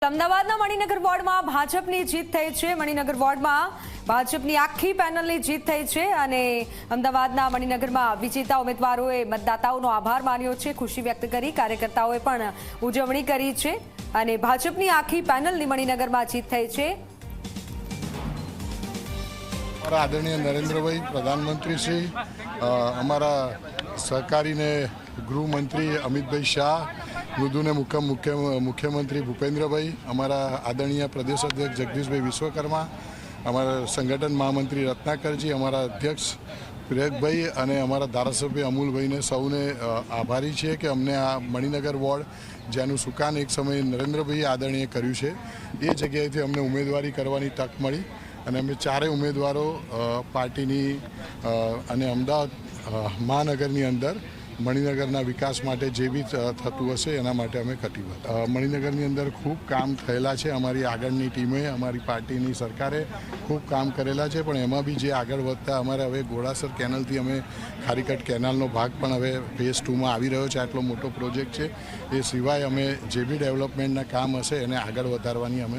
અમદાવાદના મણિનગર વોર્ડમાં ભાજપની જીત થઈ છે। મણિનગર વોર્ડમાં ભાજપની આખી પેનલની જીત થઈ છે અને અમદાવાદના મણિનગરમાં વિજેતા ઉમેદવારોએ મતદાતાઓનો આભાર માન્યો છે, ખુશી વ્યક્ત કરી। કાર્યકર્તાઓએ પણ ઉજવણી કરી છે અને ભાજપની આખી પેનલની મણિનગરમાં જીત થઈ છે। हमारा आदरणीय नरेंद्रभाई प्रधानमंत्री श्री हमारा सहकारी ने गृहमंत्री अमित भाई शाह, मृदु ने मुख्यमंत्री भूपेन्द्र भाई, हमारा आदरणीय प्रदेश अध्यक्ष जगदीश भाई विश्वकर्मा, हमारा संगठन महामंत्री रत्नाकर जी, हमारा अध्यक्ष प्रियक भाई और हमारा धारासभ्य अमूल भाई ने सौने आभारी है कि अमने आ मणिनगर वॉर्ड जेनु सुकान एक समय नरेंद्र भाई आदरणीय कर्यु छे ए जग्याएथी अमने उमेदवारी करवानी तक मळी અને અમે ચારેય ઉમેદવારો પાર્ટીની અને અમદાવાદ મહાનગરની અંદર મણિનગરના વિકાસ માટે જે બી થતું હશે એના માટે અમે કટિબદ્ધ। મણિનગરની અંદર ખૂબ કામ થયેલા છે, અમારી આગળની ટીમે અમારી પાર્ટીની સરકારે ખૂબ કામ કરેલા છે, પણ એમાં બી જે આગળ વધતા અમારે હવે ઘોડાસર કેનલથી અમે ખારીકટ કેનાલનો ભાગ પણ હવે ફેઝ 2માં આવી રહ્યો છે। આટલો મોટો પ્રોજેક્ટ છે, એ સિવાય અમે જે બી ડેવલપમેન્ટના કામ હશે એને આગળ વધારવાની અમે